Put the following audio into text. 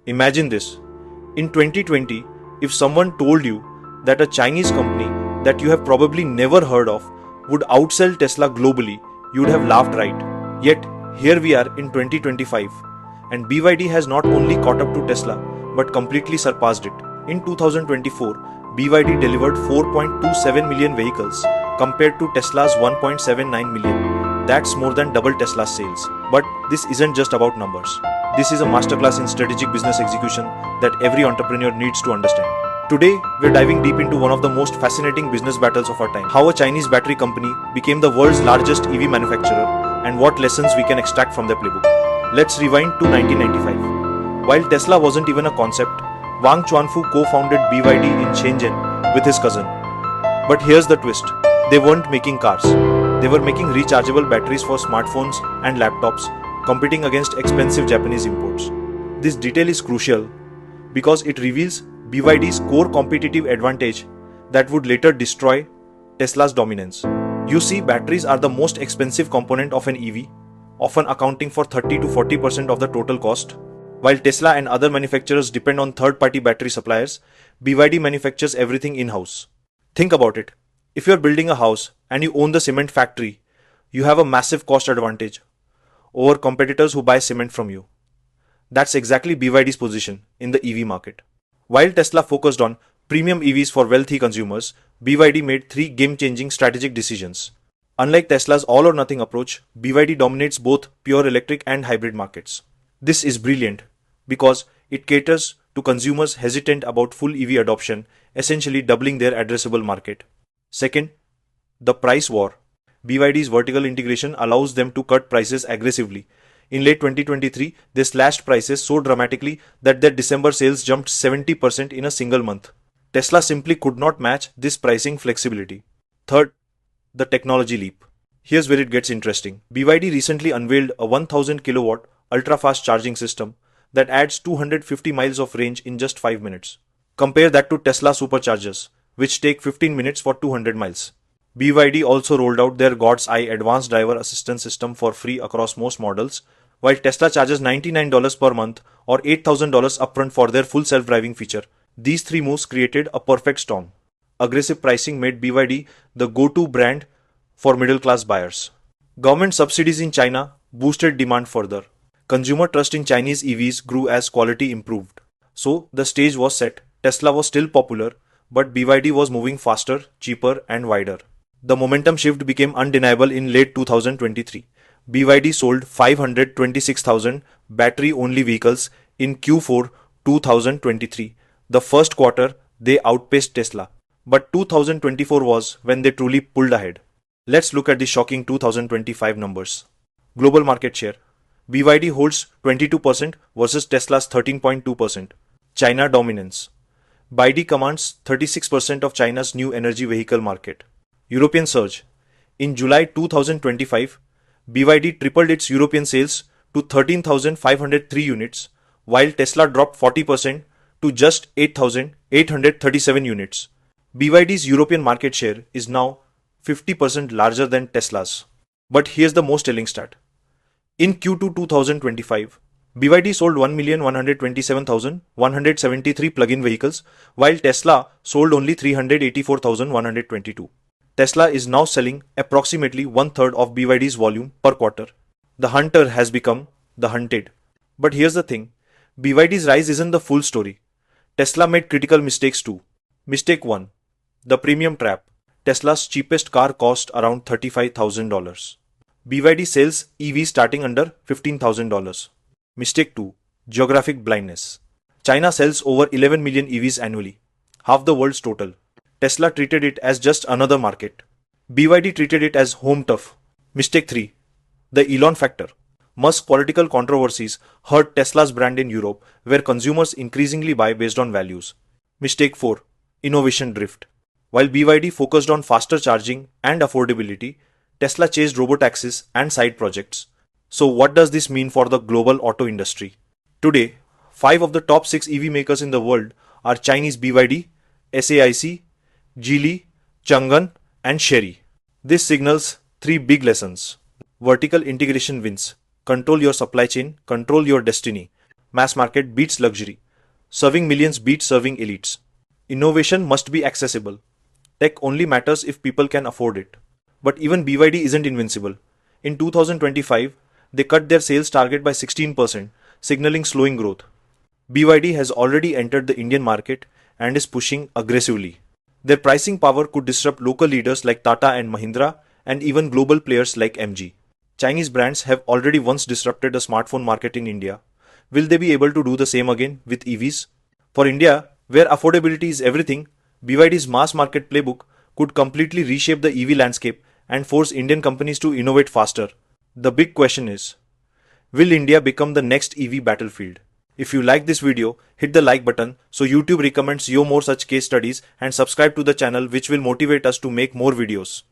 Imagine this. In 2020, if someone told you that a Chinese company that you have probably never heard of would outsell Tesla globally, you'd have laughed, right? Yet, here we are in 2025, and BYD has not only caught up to Tesla but completely surpassed it. In 2024, BYD delivered 4.27 million vehicles compared to Tesla's 1.79 million. That's more than double Tesla's sales. But this isn't just about numbers. This is a masterclass in strategic business execution that every entrepreneur needs to understand. Today, we're diving deep into one of the most fascinating business battles of our time. How a Chinese battery company became the world's largest EV manufacturer and what lessons we can extract from their playbook. Let's rewind to 1995. While Tesla wasn't even a concept, Wang Chuanfu co-founded BYD in Shenzhen with his cousin. But here's the twist. They weren't making cars. They were making rechargeable batteries for smartphones and laptops, competing against expensive Japanese imports. This detail is crucial because it reveals BYD's core competitive advantage that would later destroy Tesla's dominance. You see, batteries are the most expensive component of an EV, often accounting for 30 to 40% of the total cost. While Tesla and other manufacturers depend on third-party battery suppliers, BYD manufactures everything in-house. Think about it. If you're building a house and you own the cement factory, you have a massive cost advantage over competitors who buy cement from you. That's exactly BYD's position in the EV market. While Tesla focused on premium EVs for wealthy consumers, BYD made three game-changing strategic decisions. Unlike Tesla's all-or-nothing approach, BYD dominates both pure electric and hybrid markets. This is brilliant because it caters to consumers hesitant about full EV adoption, essentially doubling their addressable market. Second, the price war. BYD's vertical integration allows them to cut prices aggressively. In late 2023, they slashed prices so dramatically that their December sales jumped 70% in a single month. Tesla simply could not match this pricing flexibility. Third, the technology leap. Here's where it gets interesting. BYD recently unveiled a 1000 kilowatt ultra-fast charging system that adds 250 miles of range in just 5 minutes. Compare that to Tesla superchargers, which take 15 minutes for 200 miles. BYD also rolled out their God's Eye advanced driver assistance system for free across most models, while Tesla charges $99 per month or $8,000 upfront for their full self-driving feature. These three moves created a perfect storm. Aggressive pricing made BYD the go-to brand for middle-class buyers. Government subsidies in China boosted demand further. Consumer trust in Chinese EVs grew as quality improved. So the stage was set. Tesla was still popular, but BYD was moving faster, cheaper, and wider. The momentum shift became undeniable in late 2023. BYD sold 526,000 battery-only vehicles in Q4 2023. The first quarter, they outpaced Tesla. But 2024 was when they truly pulled ahead. Let's look at the shocking 2025 numbers. Global market share. BYD holds 22% versus Tesla's 13.2%. China dominance. BYD commands 36% of China's new energy vehicle market. European surge. In July 2025, BYD tripled its European sales to 13,503 units, while Tesla dropped 40% to just 8,837 units. BYD's European market share is now 50% larger than Tesla's. But here's the most telling stat. In Q2 2025, BYD sold 1,127,173 plug-in vehicles, while Tesla sold only 384,122. Tesla is now selling approximately one-third of BYD's volume per quarter. The hunter has become the hunted. But here's the thing, BYD's rise isn't the full story. Tesla made critical mistakes too. Mistake 1. The premium trap. Tesla's cheapest car cost around $35,000. BYD sells EVs starting under $15,000. Mistake 2. Geographic blindness. China sells over 11 million EVs annually, half the world's total. Tesla treated it as just another market. BYD treated it as home turf. Mistake 3. The Elon factor. Musk's political controversies hurt Tesla's brand in Europe, where consumers increasingly buy based on values. Mistake 4. Innovation drift. While BYD focused on faster charging and affordability, Tesla chased robotaxis and side projects. So what does this mean for the global auto industry? Today, 5 of the top 6 EV makers in the world are Chinese: BYD, SAIC, Geely, Changan, and Chery. This signals 3 big lessons. Vertical integration wins. Control your supply chain, control your destiny. Mass market beats luxury. Serving millions beats serving elites. Innovation must be accessible. Tech only matters if people can afford it. But even BYD isn't invincible. In 2025, they cut their sales target by 16%, signaling slowing growth. BYD has already entered the Indian market and is pushing aggressively. Their pricing power could disrupt local leaders like Tata and Mahindra and even global players like MG. Chinese brands have already once disrupted the smartphone market in India. Will they be able to do the same again with EVs? For India, where affordability is everything, BYD's mass market playbook could completely reshape the EV landscape and force Indian companies to innovate faster. The big question is, will India become the next EV battlefield? If you like this video, hit the like button so YouTube recommends you more such case studies and subscribe to the channel which will motivate us to make more videos.